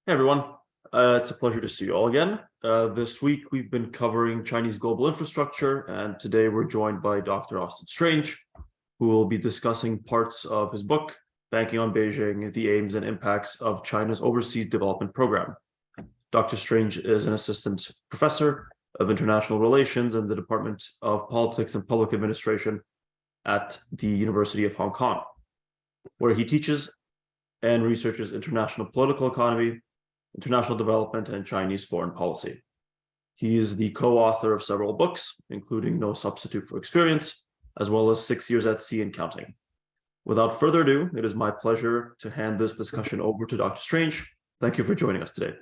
Hey everyone, it's a pleasure to see you all again. This week we've been covering Chinese global infrastructure, and today we're joined by Dr. Austin Strange, who will be discussing parts of his book, Banking on Beijing, the Aims and Impacts of China's Overseas Development Program. Dr. Strange is an assistant professor of international relations in the Department of Politics and Public Administration at the University of Hong Kong, where he teaches and researches international political economy, international development, and Chinese foreign policy. He is the co-author of several books, including No Substitute for Experience, as well as 6 Years at Sea and Counting. Without further ado, it is my pleasure to hand this discussion over to Dr. Strange. Thank you for joining us today.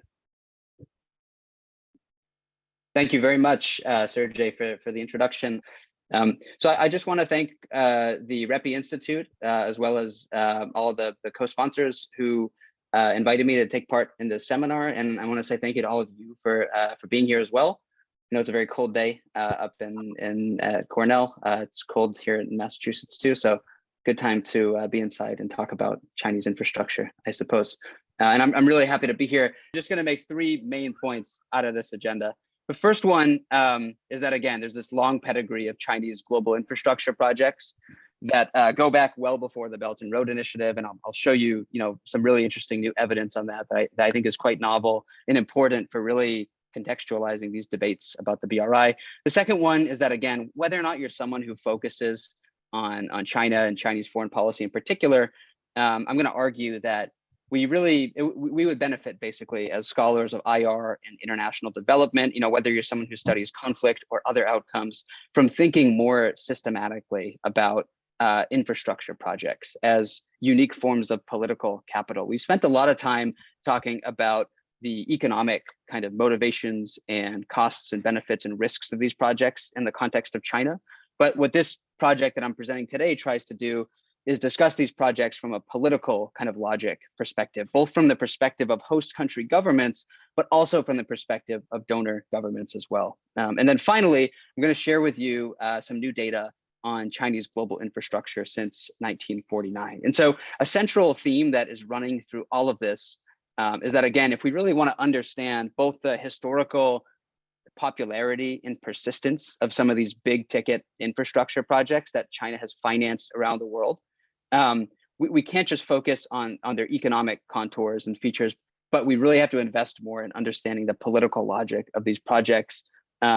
Thank you very much, Sergey, for the introduction. So I just want to thank the REPI Institute, as well as all of the co-sponsors who invited me to take part in this seminar, and I want to say thank you to all of you for being here as well. I know it's a very cold day up in Cornell. It's cold here in Massachusetts too, so good time to be inside and talk about Chinese infrastructure, I suppose. And I'm really happy to be here. I'm just going to make 3 main points out of this agenda. The first one is that, again, there's this long pedigree of Chinese global infrastructure projects that go back well before the Belt and Road Initiative, and I'll show you, some really interesting new evidence on that that I think is quite novel and important for really contextualizing these debates about the BRI. The second one is that, again, whether or not you're someone who focuses on China and Chinese foreign policy in particular, I'm going to argue that we would benefit basically as scholars of IR and international development, whether you're someone who studies conflict or other outcomes, from thinking more systematically about infrastructure projects as unique forms of political capital. We spent a lot of time talking about the economic kind of motivations and costs and benefits and risks of these projects in the context of China. But what this project that I'm presenting today tries to do is discuss these projects from a political kind of logic perspective, both from the perspective of host country governments, but also from the perspective of donor governments as well. And then finally, I'm going to share with you some new data on Chinese global infrastructure since 1949. And so a central theme that is running through all of this is that, again, if we really want to understand both the historical popularity and persistence of some of these big ticket infrastructure projects that China has financed around the world, we can't just focus on their economic contours and features, but we really have to invest more in understanding the political logic of these projects,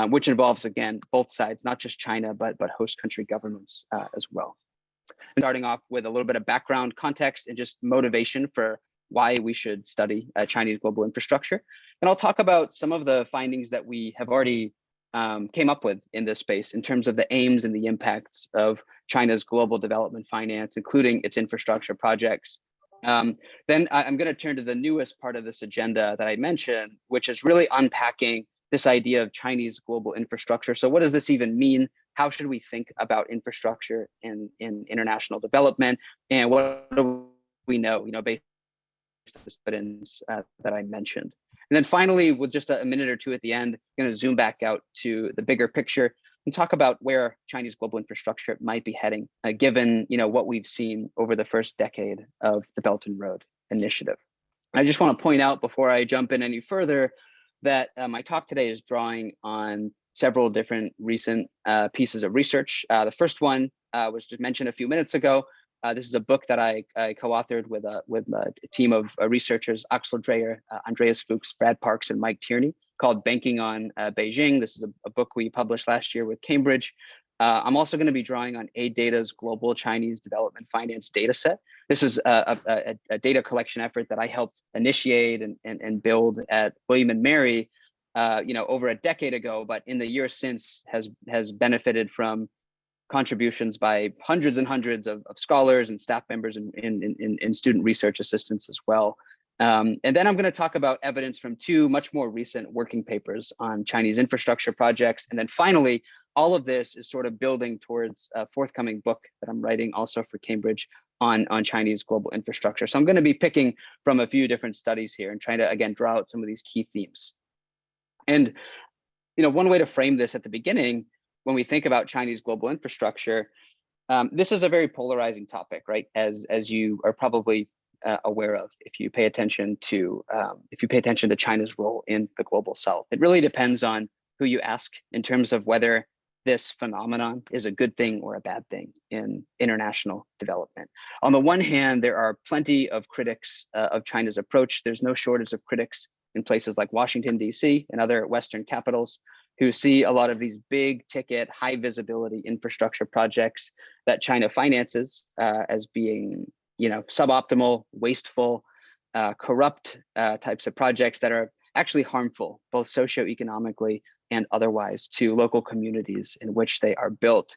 which involves, again, both sides, not just China, but host country governments as well. Starting off with a little bit of background context and just motivation for why we should study Chinese global infrastructure. And I'll talk about some of the findings that we have already came up with in this space in terms of the aims and the impacts of China's global development finance, including its infrastructure projects. Then I'm going to turn to the newest part of this agenda that I mentioned, which is really unpacking this idea of Chinese global infrastructure. So what does this even mean? How should we think about infrastructure in international development? And what do we know, based on the evidence that I mentioned? And then finally, with just a minute or two at the end, I'm going to zoom back out to the bigger picture and talk about where Chinese global infrastructure might be heading, given what we've seen over the first decade of the Belt and Road Initiative. I just want to point out before I jump in any further that my talk today is drawing on several different recent pieces of research. The first one was just mentioned a few minutes ago. This is a book that I co-authored with a team of researchers, Axel Dreyer, Andreas Fuchs, Brad Parks, and Mike Tierney, called Banking on Beijing. This is a book we published last year with Cambridge. I'm also going to be drawing on ADA's Global Chinese Development Finance Dataset. This is a data collection effort that I helped initiate and build at William and Mary, over a decade ago, but in the years since has benefited from contributions by hundreds and hundreds of scholars and staff members and student research assistants as well. And then I'm going to talk about evidence from 2 much more recent working papers on Chinese infrastructure projects. And then finally, all of this is sort of building towards a forthcoming book that I'm writing also for Cambridge on Chinese global infrastructure. So I'm going to be picking from a few different studies here and trying to, again, draw out some of these key themes. And, one way to frame this at the beginning, when we think about Chinese global infrastructure, this is a very polarizing topic, right? As you are probably aware of if you pay attention to China's role in the global south. It really depends on who you ask in terms of whether this phenomenon is a good thing or a bad thing in international development. On the one hand, there are plenty of critics of China's approach. There's no shortage of critics in places like Washington, D.C. and other Western capitals who see a lot of these big ticket, high visibility infrastructure projects that China finances as being, suboptimal, wasteful, corrupt types of projects that are actually harmful, both socioeconomically and otherwise, to local communities in which they are built.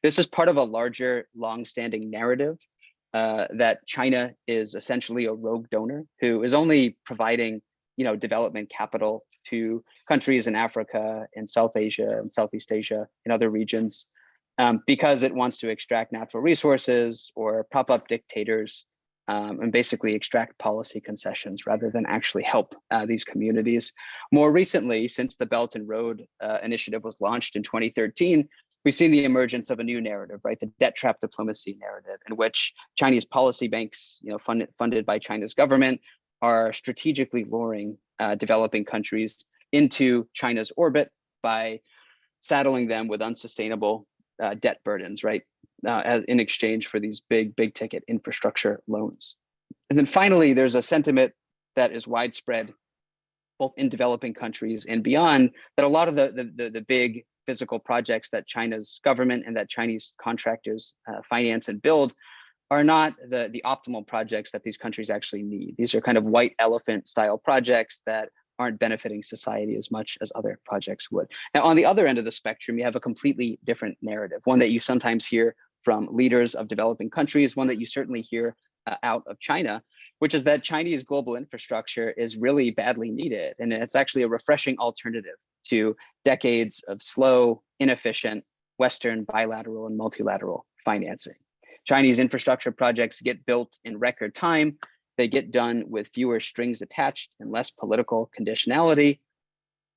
This is part of a larger, long-standing narrative that China is essentially a rogue donor who is only providing, development capital to countries in Africa and South Asia and Southeast Asia and other regions because it wants to extract natural resources or prop up dictators and basically extract policy concessions rather than actually help these communities. More recently, since the Belt and Road Initiative was launched in 2013, we've seen the emergence of a new narrative, right? The debt trap diplomacy narrative, in which Chinese policy banks, funded by China's government, are strategically luring developing countries into China's orbit by saddling them with unsustainable debt burdens, right? In exchange for these big ticket infrastructure loans. And then finally, there's a sentiment that is widespread both in developing countries and beyond, that a lot of the big physical projects that China's government and that Chinese contractors finance and build are not the optimal projects that these countries actually need. These are kind of white elephant style projects that aren't benefiting society as much as other projects would. Now, on the other end of the spectrum, you have a completely different narrative, one that you sometimes hear from leaders of developing countries, one that you certainly hear out of China, which is that Chinese global infrastructure is really badly needed. And it's actually a refreshing alternative to decades of slow, inefficient Western bilateral and multilateral financing. Chinese infrastructure projects get built in record time. They get done with fewer strings attached and less political conditionality.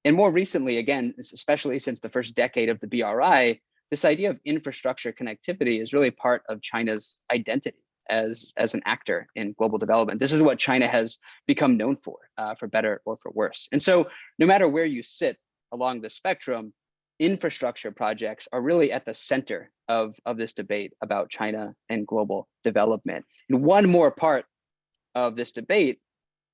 And more recently, again, especially since the first decade of the BRI, this idea of infrastructure connectivity is really part of China's identity as an actor in global development. This is what China has become known for better or for worse. And so no matter where you sit along the spectrum, infrastructure projects are really at the center of this debate about China and global development. And one more part of this debate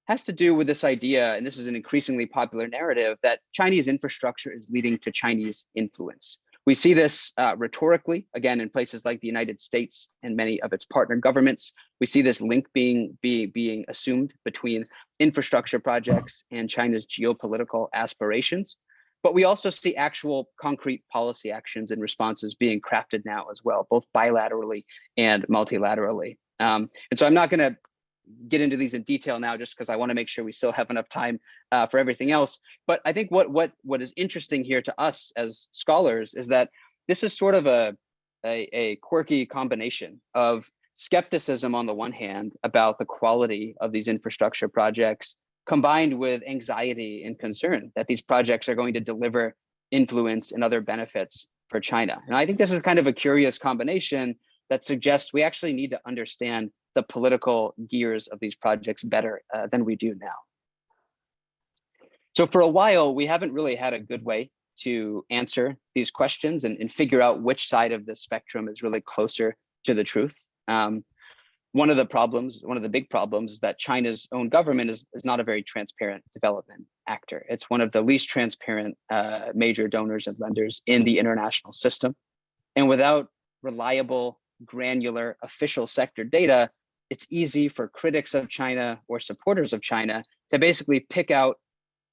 has to do with this idea, and this is an increasingly popular narrative, that Chinese infrastructure is leading to Chinese influence. We see this rhetorically, again, in places like the United States and many of its partner governments. We see this link being assumed between infrastructure projects and China's geopolitical aspirations. But we also see actual concrete policy actions and responses being crafted now as well, both bilaterally and multilaterally. And so I'm not going to get into these in detail now, just because I want to make sure we still have enough time for everything else. But I think what is interesting here to us as scholars is that this is sort of a quirky combination of skepticism on the one hand about the quality of these infrastructure projects, combined with anxiety and concern that these projects are going to deliver influence and other benefits for China. And I think this is kind of a curious combination that suggests we actually need to understand the political gears of these projects better than we do now. So for a while, we haven't really had a good way to answer these questions and figure out which side of the spectrum is really closer to the truth. One of the big problems is that China's own government is not a very transparent development actor. It's one of the least transparent major donors and lenders in the international system. And without reliable, granular official sector data, it's easy for critics of China or supporters of China to basically pick out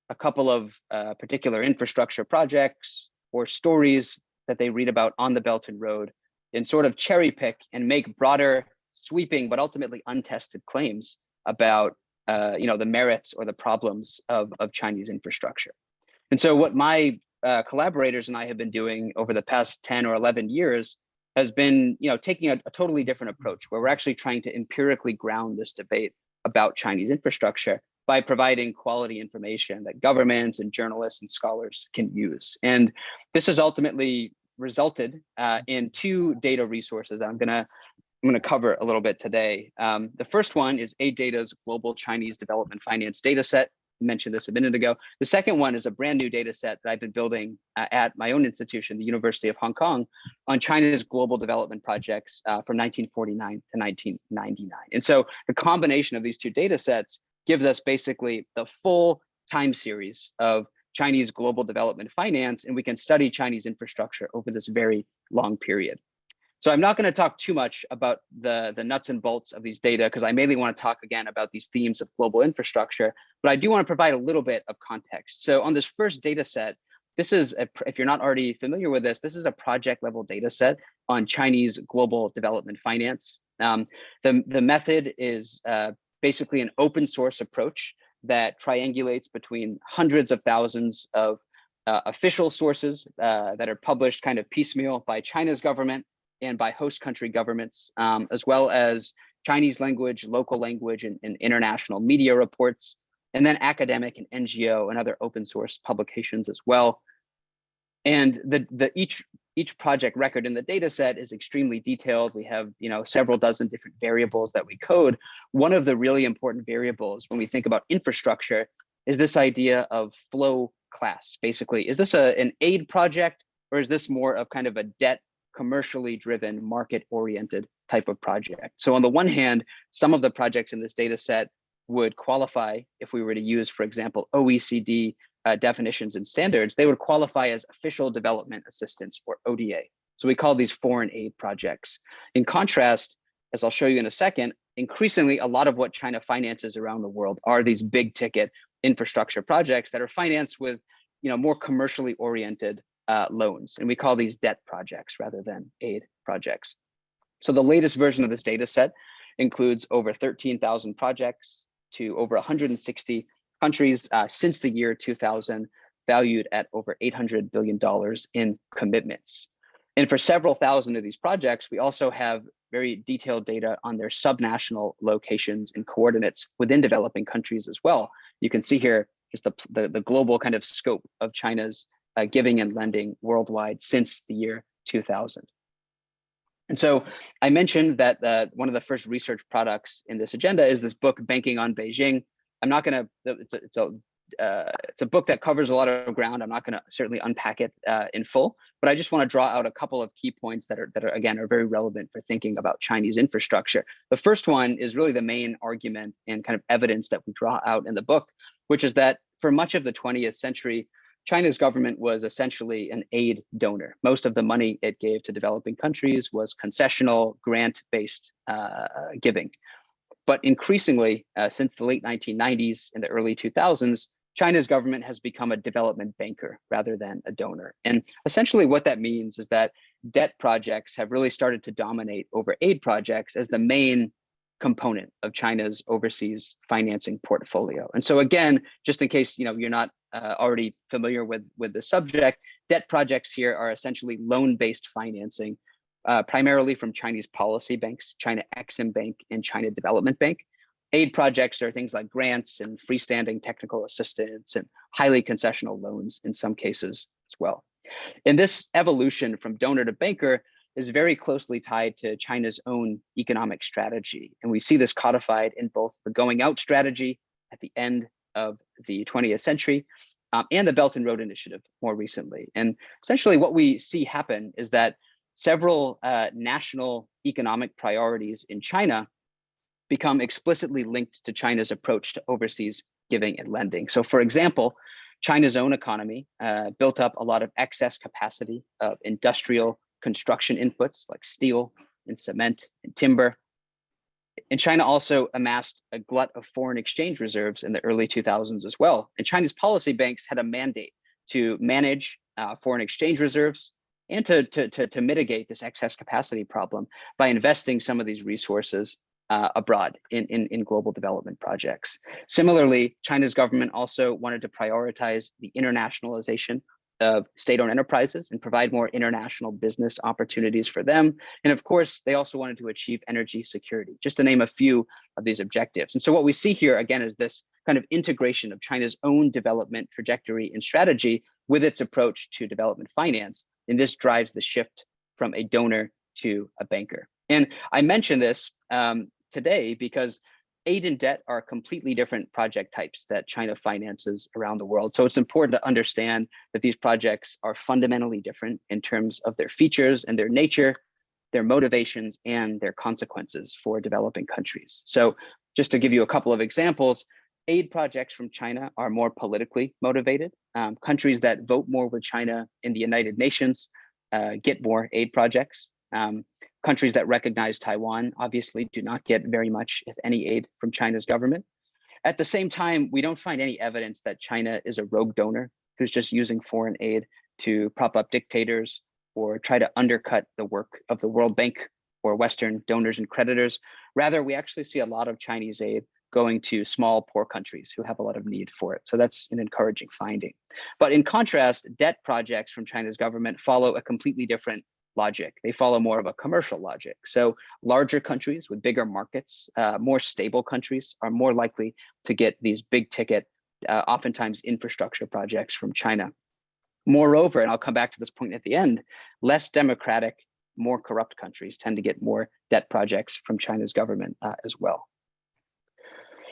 a couple of particular infrastructure projects or stories that they read about on the Belt and Road and sort of cherry pick and make broader, sweeping, but ultimately untested claims about the merits or the problems of Chinese infrastructure. And so what my collaborators and I have been doing over the past 10 or 11 years has been taking a totally different approach, where we're actually trying to empirically ground this debate about Chinese infrastructure by providing quality information that governments and journalists and scholars can use. And this has ultimately resulted in two data resources that I'm going to I'm going to cover a little bit today. The first one is ADA's Global Chinese Development Finance Dataset. I mentioned this a minute ago. The second one is a brand new data set that I've been building at my own institution, the University of Hong Kong, on China's global development projects from 1949 to 1999. And so the combination of these two data sets gives us basically the full time series of Chinese global development finance, and we can study Chinese infrastructure over this very long period. So I'm not going to talk too much about the nuts and bolts of these data, because I mainly want to talk again about these themes of global infrastructure, but I do want to provide a little bit of context. So on this first data set, this is, if you're not already familiar with this is a project level data set on Chinese global development finance. The method is basically an open source approach that triangulates between hundreds of thousands of official sources that are published kind of piecemeal by China's government and by host country governments, as well as Chinese language, local language, and international media reports, and then academic and NGO and other open source publications as well. And each project record in the data set is extremely detailed. We have several dozen different variables that we code. One of the really important variables when we think about infrastructure is this idea of flow class. Basically, is this an aid project, or is this more of kind of a debt commercially driven, market-oriented type of project? So on the one hand, some of the projects in this data set would qualify, if we were to use, for example, OECD definitions and standards, they would qualify as official development assistance, or ODA. So we call these foreign aid projects. In contrast, as I'll show you in a second, increasingly, a lot of what China finances around the world are these big ticket infrastructure projects that are financed with more commercially oriented loans. And we call these debt projects rather than aid projects. So the latest version of this data set includes over 13,000 projects to over 160 countries since the year 2000, valued at over $800 billion in commitments. And for several thousand of these projects, we also have very detailed data on their subnational locations and coordinates within developing countries as well. You can see here just the global kind of scope of China's giving and lending worldwide since the year 2000. And so I mentioned that one of the first research products in this agenda is this book, Banking on Beijing. I'm not going to, it's a book that covers a lot of ground. I'm not going to certainly unpack it in full, but I just want to draw out a couple of key points that are again, are very relevant for thinking about Chinese infrastructure. The first one is really the main argument and kind of evidence that we draw out in the book, which is that for much of the 20th century, China's government was essentially an aid donor. Most of the money it gave to developing countries was concessional, grant-based giving. But increasingly, since the late 1990s and the early 2000s, China's government has become a development banker rather than a donor. And essentially what that means is that debt projects have really started to dominate over aid projects as the main component of China's overseas financing portfolio. And so again, just in case you're not already familiar with the subject, debt projects here are essentially loan-based financing, primarily from Chinese policy banks, China Exim Bank and China Development Bank. Aid projects are things like grants and freestanding technical assistance and highly concessional loans in some cases as well. And this evolution from donor to banker is very closely tied to China's own economic strategy. And we see this codified in both the going out strategy at the end of the 20th century and the Belt and Road Initiative more recently. And essentially what we see happen is that several national economic priorities in China become explicitly linked to China's approach to overseas giving and lending. So for example, China's own economy built up a lot of excess capacity of industrial construction inputs like steel and cement and timber. And China also amassed a glut of foreign exchange reserves in the early 2000s as well. And China's policy banks had a mandate to manage foreign exchange reserves and to mitigate this excess capacity problem by investing some of these resources abroad in global development projects. Similarly, China's government also wanted to prioritize the internationalization of state-owned enterprises and provide more international business opportunities for them. And of course, they also wanted to achieve energy security, just to name a few of these objectives. And so what we see here, again, is this kind of integration of China's own development trajectory and strategy with its approach to development finance. And this drives the shift from a donor to a banker. And I mention this today because aid and debt are completely different project types that China finances around the world. So it's important to understand that these projects are fundamentally different in terms of their features and their nature, their motivations, and their consequences for developing countries. So just to give you a couple of examples, aid projects from China are more politically motivated. Countries that vote more with China in the United Nations get more aid projects. Countries that recognize Taiwan obviously do not get very much, if any, aid from China's government. At the same time, we don't find any evidence that China is a rogue donor who's just using foreign aid to prop up dictators or try to undercut the work of the World Bank or Western donors and creditors. Rather, we actually see a lot of Chinese aid going to small, poor countries who have a lot of need for it. So that's an encouraging finding. But in contrast, debt projects from China's government follow a completely different logic. They follow more of a commercial logic. So larger countries with bigger markets, more stable countries are more likely to get these big ticket, oftentimes infrastructure projects from China. Moreover, and I'll come back to this point at the end, less democratic, more corrupt countries tend to get more debt projects from China's government as well.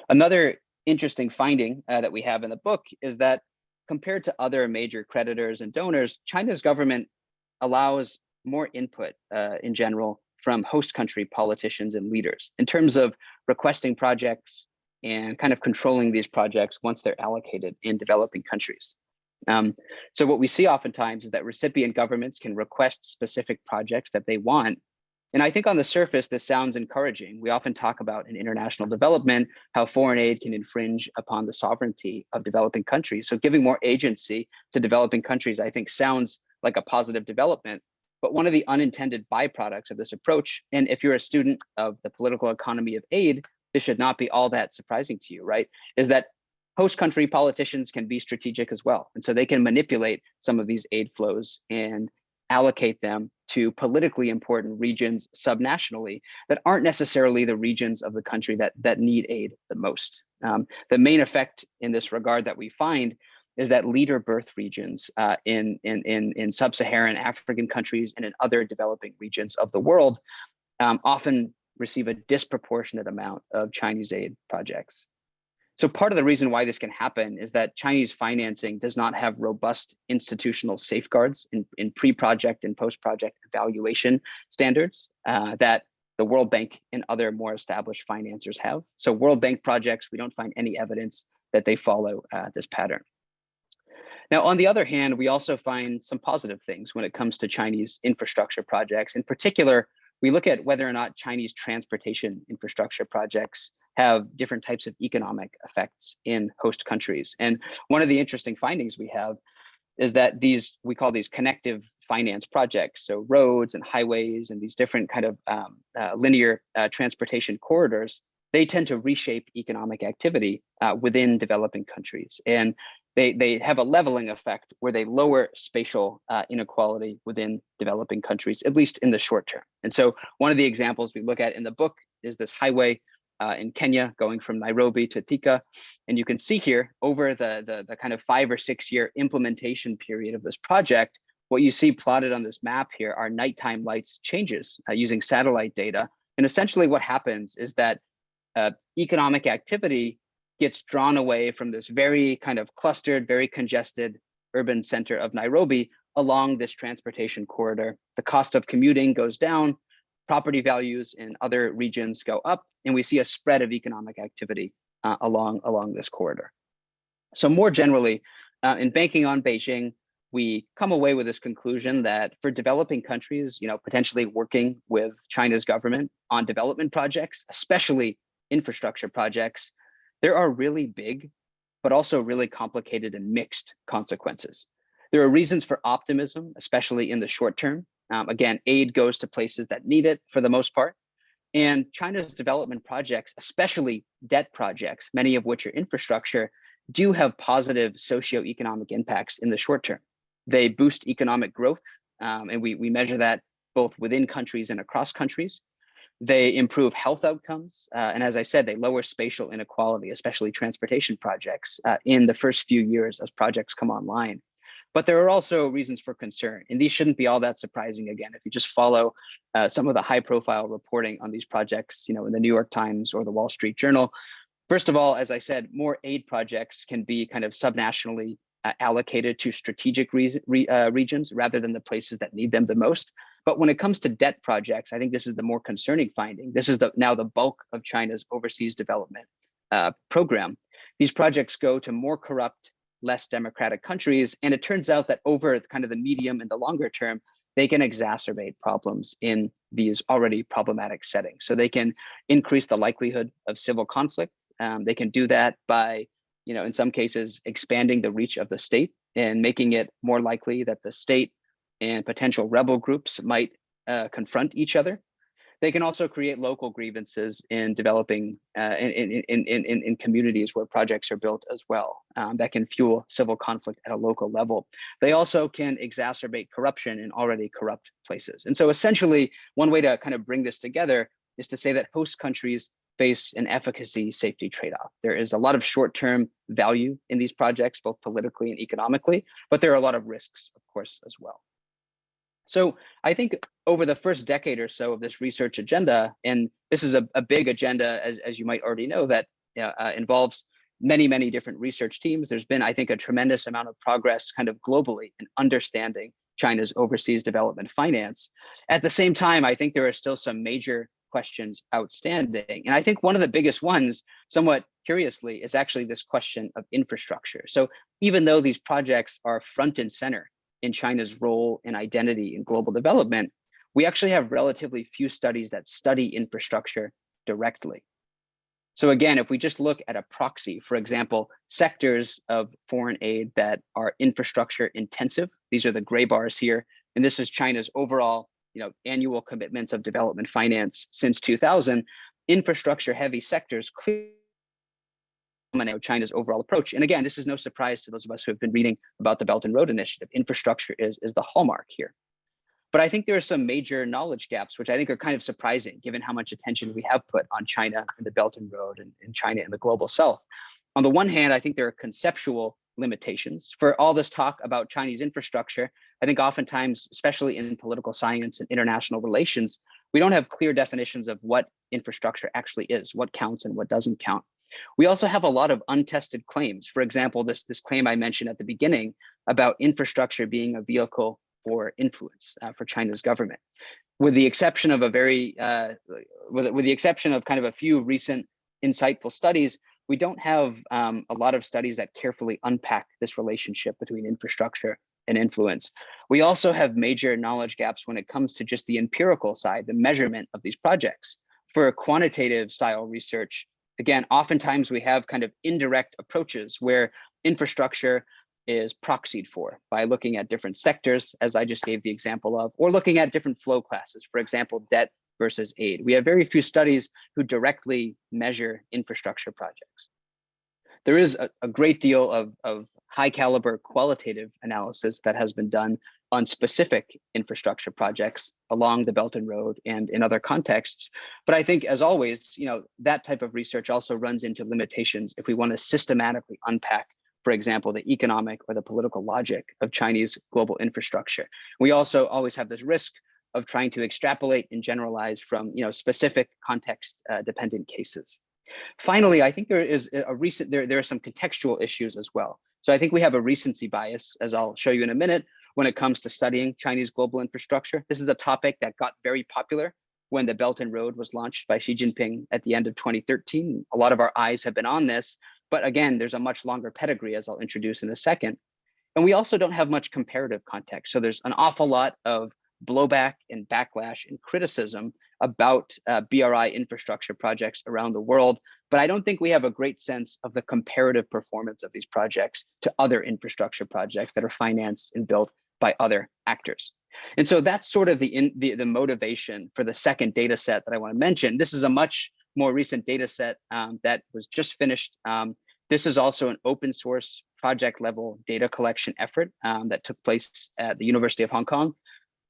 Another interesting finding that we have in the book is that compared to other major creditors and donors, China's government allows more input in general from host country politicians and leaders in terms of requesting projects and kind of controlling these projects once they're allocated in developing countries. So what we see oftentimes is that recipient governments can request specific projects that they want. And I think on the surface, this sounds encouraging. We often talk about in international development, how foreign aid can infringe upon the sovereignty of developing countries. So giving more agency to developing countries, I think sounds like a positive development. But one of the unintended byproducts of this approach, and if you're a student of the political economy of aid, this should not be all that surprising to you, right? Is that host country politicians can be strategic as well. And so they can manipulate some of these aid flows and allocate them to politically important regions subnationally that aren't necessarily the regions of the country that need aid the most. The main effect in this regard that we find is that leader birth regions in sub-Saharan African countries and in other developing regions of the world often receive a disproportionate amount of Chinese aid projects. So part of the reason why this can happen is that Chinese financing does not have robust institutional safeguards in pre-project and post-project evaluation standards that the World Bank and other more established financiers have. So World Bank projects, we don't find any evidence that they follow this pattern. Now, on the other hand, we also find some positive things when it comes to Chinese infrastructure projects. In particular, we look at whether or not Chinese transportation infrastructure projects have different types of economic effects in host countries. And one of the interesting findings we have is that we call these connective finance projects. So roads and highways and these different kind of linear transportation corridors, they tend to reshape economic activity within developing countries. And they have a leveling effect where they lower spatial inequality within developing countries, at least in the short term. And so one of the examples we look at in the book is this highway in Kenya going from Nairobi to Thika. And you can see here over the kind of 5 or 6 year implementation period of this project, what you see plotted on this map here are nighttime lights changes using satellite data. And essentially what happens is that economic activity gets drawn away from this very kind of clustered, very congested urban center of Nairobi along this transportation corridor. The cost of commuting goes down, property values in other regions go up, and we see a spread of economic activity along this corridor. So more generally, in banking on Beijing, we come away with this conclusion that for developing countries, potentially working with China's government on development projects, especially infrastructure projects, there are really big, but also really complicated and mixed consequences. There are reasons for optimism, especially in the short term. Again, aid goes to places that need it for the most part. And China's development projects, especially debt projects, many of which are infrastructure, do have positive socioeconomic impacts in the short term. They boost economic growth, and we measure that both within countries and across countries. They improve health outcomes. And as I said, they lower spatial inequality, especially transportation projects in the first few years as projects come online. But there are also reasons for concern, and these shouldn't be all that surprising. Again, if you just follow some of the high-profile reporting on these projects, in the New York Times or the Wall Street Journal. First of all, as I said, more aid projects can be kind of subnationally allocated to strategic regions rather than the places that need them the most. But when it comes to debt projects, I think this is the more concerning finding. This is now the bulk of China's overseas development program. These projects go to more corrupt, less democratic countries. And it turns out that over kind of the medium and the longer term, they can exacerbate problems in these already problematic settings. So they can increase the likelihood of civil conflict. They can do that by, in some cases, expanding the reach of the state and making it more likely that the state and potential rebel groups might confront each other. They can also create local grievances in developing in communities where projects are built as well. That can fuel civil conflict at a local level. They also can exacerbate corruption in already corrupt places. And so essentially, one way to kind of bring this together is to say that host countries face an efficacy safety trade-off. There is a lot of short-term value in these projects, both politically and economically, but there are a lot of risks, of course, as well. So I think over the first decade or so of this research agenda, and this is a big agenda, as you might already know, that involves many, many different research teams. There's been, I think, a tremendous amount of progress kind of globally in understanding China's overseas development finance. At the same time, I think there are still some major questions outstanding. And I think one of the biggest ones, somewhat curiously, is actually this question of infrastructure. So even though these projects are front and center in China's role and identity in global development, we actually have relatively few studies that study infrastructure directly. So again, if we just look at a proxy, for example, sectors of foreign aid that are infrastructure intensive, these are the gray bars here, and this is China's overall annual commitments of development finance since 2000, infrastructure heavy sectors clearly dominate China's overall approach. And again, this is no surprise to those of us who have been reading about the Belt and Road Initiative. Infrastructure is the hallmark here. But I think there are some major knowledge gaps, which I think are kind of surprising, given how much attention we have put on China and the Belt and Road and China and the global south. On the one hand, I think there are conceptual limitations. For all this talk about Chinese infrastructure, I think oftentimes, especially in political science and international relations, we don't have clear definitions of what infrastructure actually is, what counts and what doesn't count. We also have a lot of untested claims. For example, this claim I mentioned at the beginning about infrastructure being a vehicle for influence for China's government. With the exception of with the exception of kind of a few recent insightful studies, we don't have a lot of studies that carefully unpack this relationship between infrastructure and influence. We also have major knowledge gaps when it comes to just the empirical side, the measurement of these projects. For quantitative style research, again, oftentimes we have kind of indirect approaches where infrastructure is proxied for by looking at different sectors, as I just gave the example of, or looking at different flow classes, for example, debt versus aid. We have very few studies who directly measure infrastructure projects. There is a great deal of high caliber qualitative analysis that has been done on specific infrastructure projects along the Belt and Road and in other contexts. But I think, as always, that type of research also runs into limitations if we want to systematically unpack, for example, the economic or the political logic of Chinese global infrastructure. We also always have this risk of trying to extrapolate and generalize from specific context dependent cases. Finally, I think there is there are some contextual issues as well. So I think we have a recency bias, as I'll show you in a minute, when it comes to studying Chinese global infrastructure. This is a topic that got very popular when the Belt and Road was launched by Xi Jinping at the end of 2013. A lot of our eyes have been on this, but again, there's a much longer pedigree, as I'll introduce in a second. And we also don't have much comparative context. So there's an awful lot of blowback and backlash and criticism about BRI infrastructure projects around the world, but I don't think we have a great sense of the comparative performance of these projects to other infrastructure projects that are financed and built by other actors. And so that's sort of the motivation for the second data set that I want to mention. This is a much more recent data set that was just finished. This is also an open source project level data collection effort that took place at the University of Hong Kong.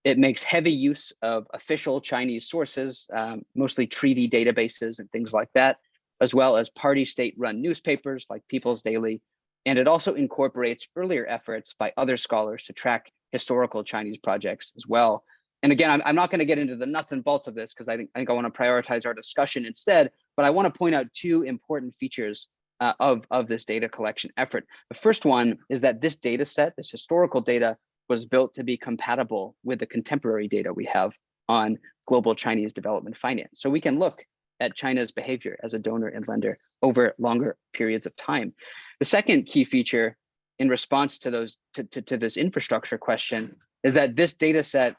It makes heavy use of official Chinese sources, mostly treaty databases and things like that, as well as party state run newspapers like People's Daily And it also incorporates earlier efforts by other scholars to track historical Chinese projects as well. And again, I'm not going to get into the nuts and bolts of this because I think I want to prioritize our discussion instead, but I want to point out two important features of this data collection effort. The first one is that this data set, this historical data, was built to be compatible with the contemporary data we have on global Chinese development finance. So we can look at China's behavior as a donor and lender over longer periods of time. The second key feature in response to those to this infrastructure question is that this data set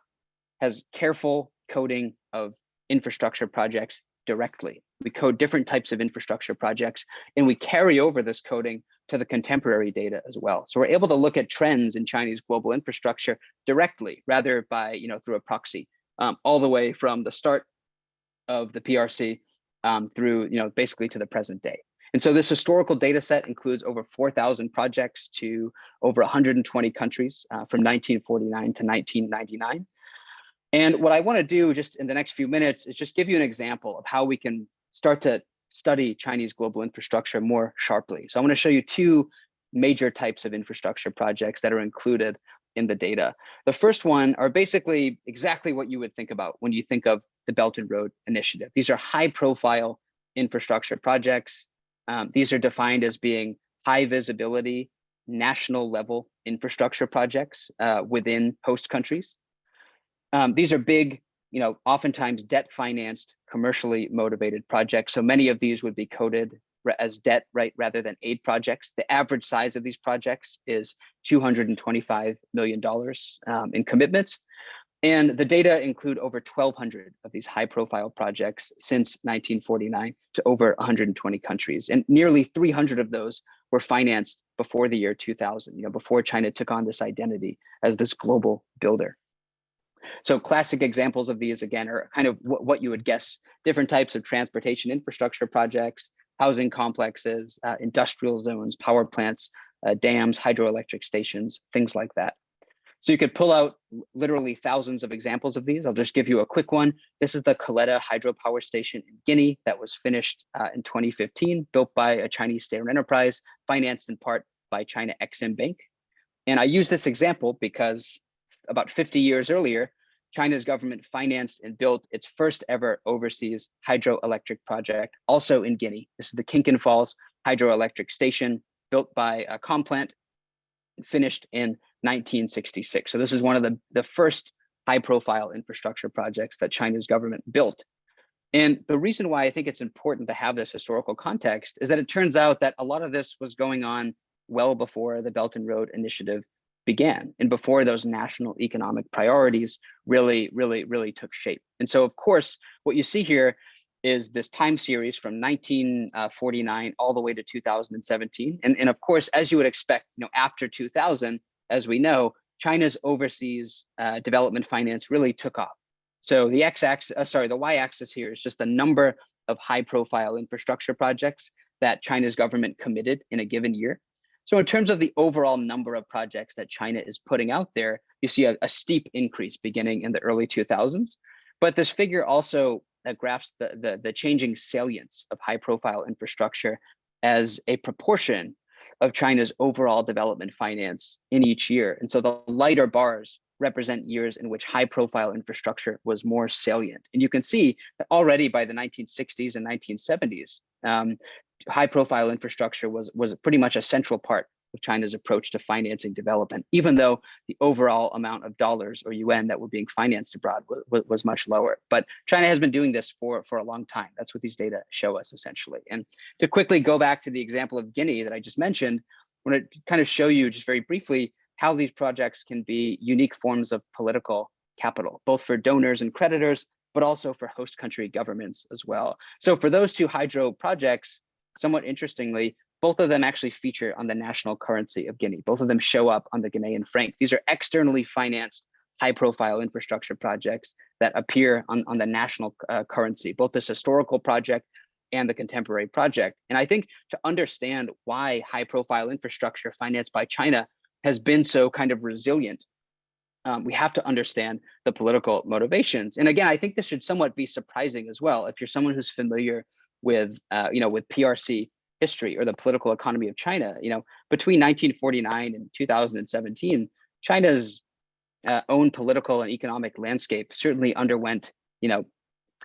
has careful coding of infrastructure projects directly. We code different types of infrastructure projects, and we carry over this coding to the contemporary data as well. So we're able to look at trends in Chinese global infrastructure directly, rather by through a proxy, all the way from the start of the PRC through basically to the present day. And so this historical data set includes over 4,000 projects to over 120 countries from 1949 to 1999. And what I want to do just in the next few minutes is just give you an example of how we can start to study Chinese global infrastructure more sharply. So I want to show you two major types of infrastructure projects that are included in the data. The first one are basically exactly what you would think about when you think of the Belt and Road Initiative. These are high profile infrastructure projects. These are defined as being high visibility, national level infrastructure projects within host countries. These are big, oftentimes debt financed, commercially motivated projects. So many of these would be coded as debt, right, rather than aid projects. The average size of these projects is $225 million in commitments. And the data include over 1,200 of these high profile projects since 1949 to over 120 countries. And nearly 300 of those were financed before the year 2000, before China took on this identity as this global builder. So classic examples of these, again, are kind of what you would guess: different types of transportation infrastructure projects, housing complexes, industrial zones, power plants, dams, hydroelectric stations, things like that. So you could pull out literally thousands of examples of these. I'll just give you a quick one. This is the Caleta hydropower station in Guinea that was finished in 2015, built by a Chinese state-owned enterprise, financed in part by China Exim Bank. And I use this example because about 50 years earlier, China's government financed and built its first ever overseas hydroelectric project, also in Guinea. This is the Kinkin Falls hydroelectric station, built by a Complant, finished in 1966. So this is one of the first high profile infrastructure projects that China's government built. And the reason why I think it's important to have this historical context is that it turns out that a lot of this was going on well before the Belt and Road Initiative began and before those national economic priorities really took shape. And so, of course, what you see here is this time series from 1949 all the way to 2017. And of course, as you would expect, after 2000, as we know, China's overseas development finance really took off. So the the y-axis here is just the number of high-profile infrastructure projects that China's government committed in a given year. So in terms of the overall number of projects that China is putting out there, you see a steep increase beginning in the early 2000s. But this figure also graphs the changing salience of high-profile infrastructure as a proportion of China's overall development finance in each year. And so the lighter bars represent years in which high-profile infrastructure was more salient. And you can see that already by the 1960s and 1970s, high-profile infrastructure was pretty much a central part of China's approach to financing development, even though the overall amount of dollars or yuan that were being financed abroad was much lower. But China has been doing this for a long time. That's what these data show us, essentially. And to quickly go back to the example of Guinea that I just mentioned, I want to kind of show you just very briefly how these projects can be unique forms of political capital, both for donors and creditors, but also for host country governments as well. So for those two hydro projects, somewhat interestingly, both of them actually feature on the national currency of Guinea. Both of them show up on the Guinean franc. These are externally financed high-profile infrastructure projects that appear on the national currency, both this historical project and the contemporary project. And I think to understand why high-profile infrastructure financed by China has been so kind of resilient, we have to understand the political motivations. And again, I think this should somewhat be surprising as well. If you're someone who's familiar with PRC history or the political economy of China, between 1949 and 2017, China's own political and economic landscape certainly underwent,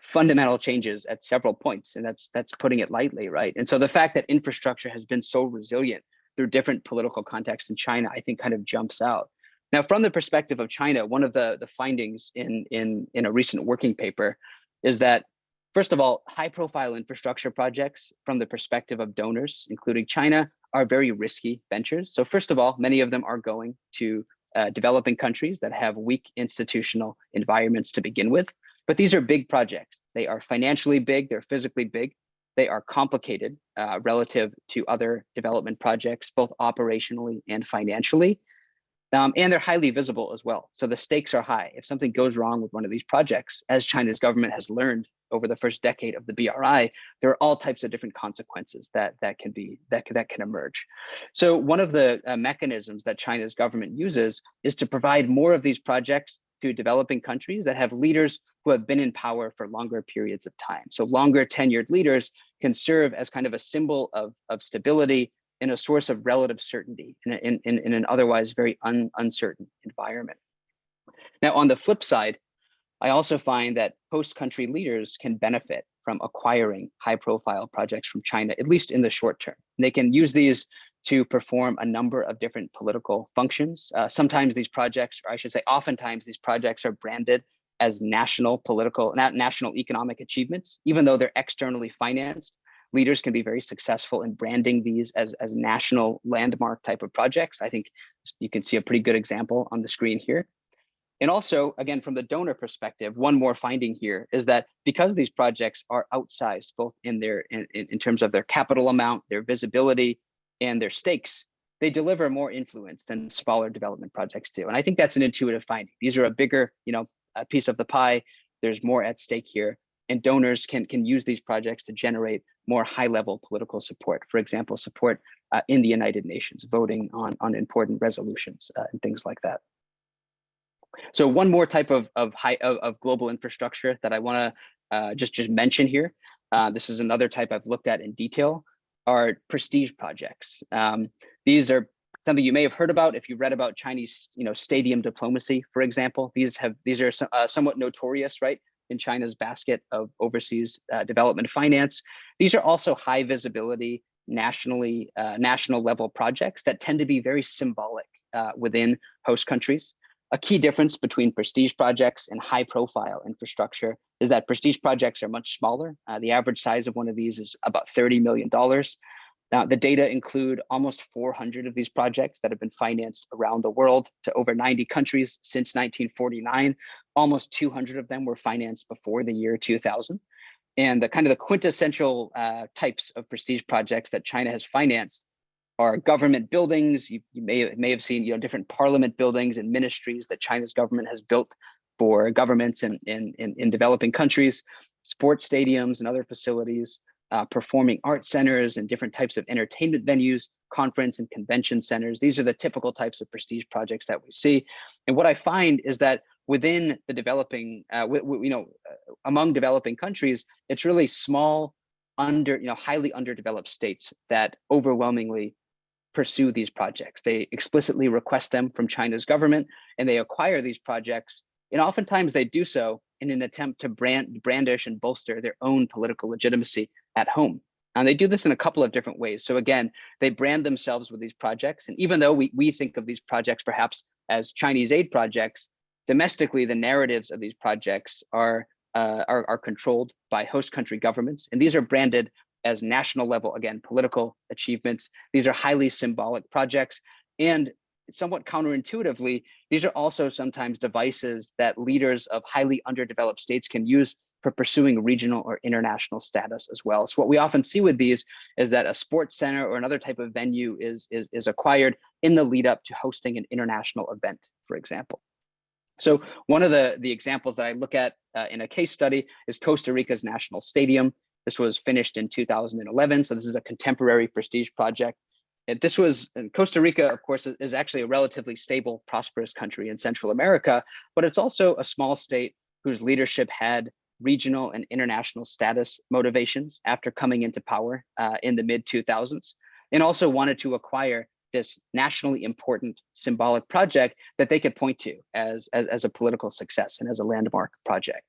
fundamental changes at several points, and that's putting it lightly, right? And so the fact that infrastructure has been so resilient through different political contexts in China, I think kind of jumps out. Now, from the perspective of China, one of the findings in a recent working paper is that, first of all, high-profile infrastructure projects from the perspective of donors, including China, are very risky ventures. So first of all, many of them are going to developing countries that have weak institutional environments to begin with. But these are big projects. They are financially big, they're physically big, they are complicated relative to other development projects, both operationally and financially. And they're highly visible as well. So the stakes are high. If something goes wrong with one of these projects, as China's government has learned over the first decade of the BRI, there are all types of different consequences that can emerge. So one of the mechanisms that China's government uses is to provide more of these projects to developing countries that have leaders who have been in power for longer periods of time. So longer tenured leaders can serve as kind of a symbol of stability and a source of relative certainty in an otherwise very uncertain environment. Now, on the flip side, I also find that host country leaders can benefit from acquiring high profile projects from China, at least in the short term. They can use these to perform a number of different political functions. Sometimes these projects, or I should say, oftentimes these projects are branded as national economic achievements, even though they're externally financed. Leaders can be very successful in branding these as national landmark type of projects. I think you can see a pretty good example on the screen here. And also, again, from the donor perspective, one more finding here is that because these projects are outsized, both in terms of their capital amount, their visibility, and their stakes, they deliver more influence than smaller development projects do. And I think that's an intuitive finding. These are a bigger, a piece of the pie. There's more at stake here. And donors can use these projects to generate more high-level political support. For example, support in the United Nations, voting on important resolutions and things like that. So one more type of global infrastructure that I want to just mention here. This is another type I've looked at in detail, are prestige projects. These are something you may have heard about if you read about Chinese, stadium diplomacy, for example. These are somewhat notorious, right, in China's basket of overseas development finance. These are also high visibility, national level projects that tend to be very symbolic within host countries. A key difference between prestige projects and high profile infrastructure is that prestige projects are much smaller. The average size of one of these is about $30 million. Now, the data include almost 400 of these projects that have been financed around the world to over 90 countries since 1949. Almost 200 of them were financed before the year 2000. And the quintessential types of prestige projects that China has financed are government buildings. You may have seen different parliament buildings and ministries that China's government has built for governments in developing countries, sports stadiums and other facilities, performing art centers and different types of entertainment venues, conference and convention centers. These are the typical types of prestige projects that we see. And what I find is that within the developing, among developing countries, it's really small, highly underdeveloped states that overwhelmingly pursue these projects. They explicitly request them from China's government, and they acquire these projects. And oftentimes they do so in an attempt to brandish and bolster their own political legitimacy at home. And they do this in a couple of different ways. So again, they brand themselves with these projects. And even though we think of these projects perhaps as Chinese aid projects, domestically, the narratives of these projects are controlled by host country governments. And these are branded as national level, again, political achievements. These are highly symbolic projects. And somewhat counterintuitively, these are also sometimes devices that leaders of highly underdeveloped states can use for pursuing regional or international status as well. So what we often see with these is that a sports center or another type of venue is acquired in the lead up to hosting an international event, for example. So one of the examples that I look at in a case study is Costa Rica's National Stadium. This was finished in 2011. So this is a contemporary prestige project. And this was, and Costa Rica, of course, is actually a relatively stable, prosperous country in Central America, but it's also a small state whose leadership had regional and international status motivations after coming into power in the mid-2000s, and also wanted to acquire this nationally important symbolic project that they could point to as a political success and as a landmark project.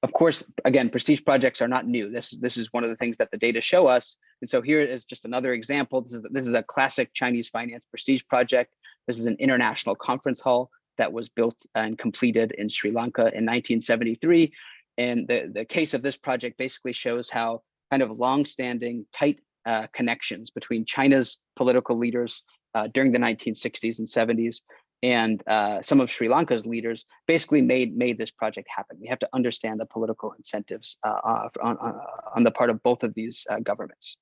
Of course, again, prestige projects are not new. This is one of the things that the data show us. And so here is just another example. This is a classic Chinese finance prestige project. This is an international conference hall that was built and completed in Sri Lanka in 1973. And the case of this project basically shows how kind of long-standing, tight connections between China's political leaders during the 1960s and 70s and some of Sri Lanka's leaders basically made this project happen. We have to understand the political incentives on the part of both of these governments.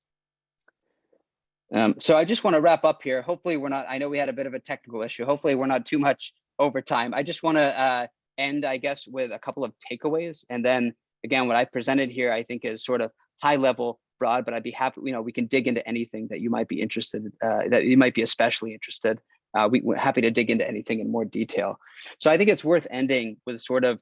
So I just want to wrap up here. Hopefully we're not, I know we had a bit of a technical issue. Hopefully we're not too much over time. I just want to end, I guess, with a couple of takeaways. And then again, what I presented here, I think is sort of high level, broad, but I'd be happy, we can dig into anything that you might be interested, that you might be especially interested. We're happy to dig into anything in more detail. So I think it's worth ending with sort of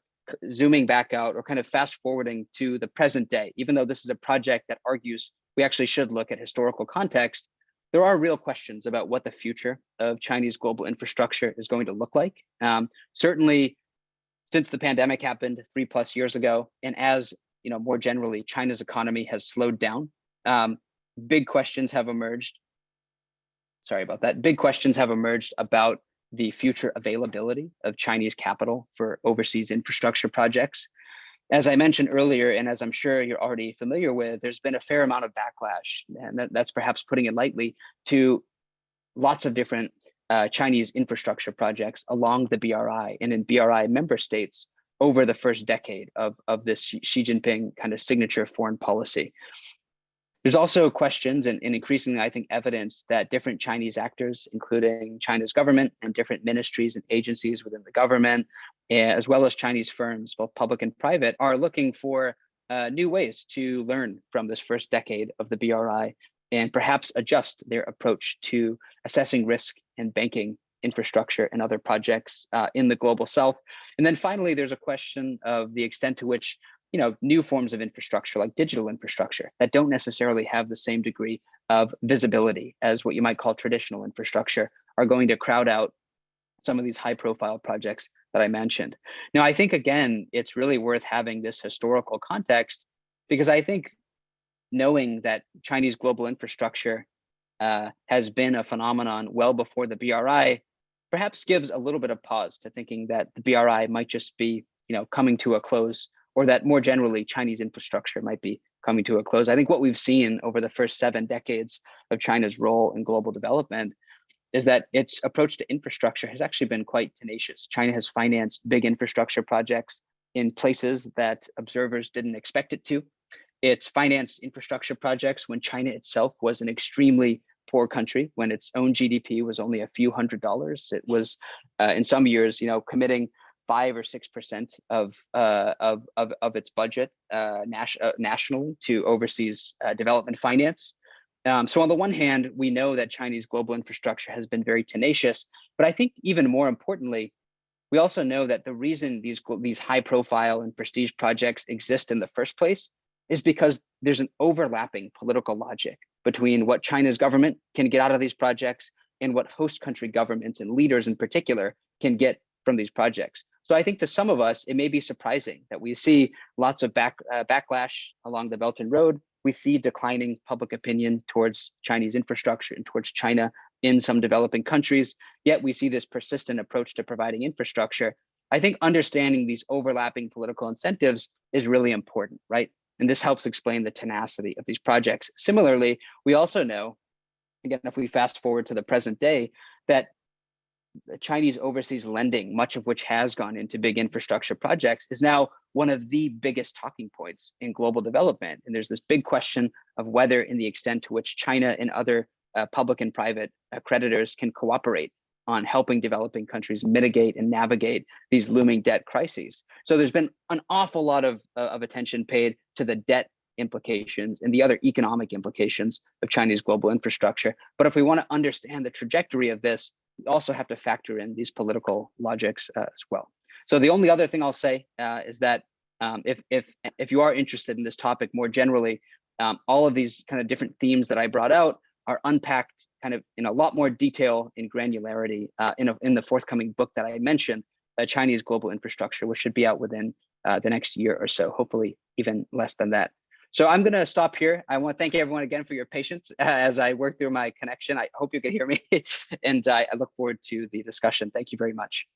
zooming back out or kind of fast forwarding to the present day. Even though this is a project that argues we actually should look at historical context, there are real questions about what the future of Chinese global infrastructure is going to look like. Certainly, since the pandemic happened 3+ years ago, and as more generally, China's economy has slowed down, big questions have emerged. Sorry about that. Big questions have emerged about the future availability of Chinese capital for overseas infrastructure projects. As I mentioned earlier, and as I'm sure you're already familiar with, there's been a fair amount of backlash, and that's perhaps putting it lightly, to lots of different Chinese infrastructure projects along the BRI and in BRI member states over the first decade of this Xi Jinping kind of signature foreign policy. There's also questions and increasingly, I think, evidence that different Chinese actors, including China's government and different ministries and agencies within the government, as well as Chinese firms, both public and private, are looking for new ways to learn from this first decade of the BRI and perhaps adjust their approach to assessing risk and banking infrastructure and other projects in the global south. And then finally, there's a question of the extent to which new forms of infrastructure like digital infrastructure that don't necessarily have the same degree of visibility as what you might call traditional infrastructure are going to crowd out some of these high profile projects that I mentioned. Now, I think, again, it's really worth having this historical context because I think knowing that Chinese global infrastructure has been a phenomenon well before the BRI perhaps gives a little bit of pause to thinking that the BRI might just be coming to a close, or that more generally Chinese infrastructure might be coming to a close. I think what we've seen over the first 7 decades of China's role in global development is that its approach to infrastructure has actually been quite tenacious. China has financed big infrastructure projects in places that observers didn't expect it to. It's financed infrastructure projects when China itself was an extremely poor country, when its own GDP was only a few $100s. It was in some years, committing 5 or 6% of its budget nationally to overseas development finance. So on the one hand, we know that Chinese global infrastructure has been very tenacious, but I think even more importantly, we also know that the reason these high profile and prestige projects exist in the first place is because there's an overlapping political logic between what China's government can get out of these projects and what host country governments and leaders in particular can get from these projects. So I think to some of us, it may be surprising that we see lots of backlash along the Belt and Road. We see declining public opinion towards Chinese infrastructure and towards China in some developing countries, yet we see this persistent approach to providing infrastructure. I think understanding these overlapping political incentives is really important, right? And this helps explain the tenacity of these projects. Similarly, we also know, again, if we fast forward to the present day, that Chinese overseas lending, much of which has gone into big infrastructure projects, is now one of the biggest talking points in global development. And there's this big question of whether and the extent to which China and other public and private creditors can cooperate on helping developing countries mitigate and navigate these looming debt crises. So there's been an awful lot of attention paid to the debt implications and the other economic implications of Chinese global infrastructure. But if we want to understand the trajectory of this, we also have to factor in these political logics as well. So the only other thing I'll say is that if you are interested in this topic more generally, all of these kind of different themes that I brought out are unpacked kind of in a lot more detail in granularity in the forthcoming book that I mentioned, Chinese Global Infrastructure, which should be out within the next year or so, hopefully even less than that. So I'm going to stop here. I want to thank everyone again for your patience as I work through my connection. I hope you can hear me, and I look forward to the discussion. Thank you very much.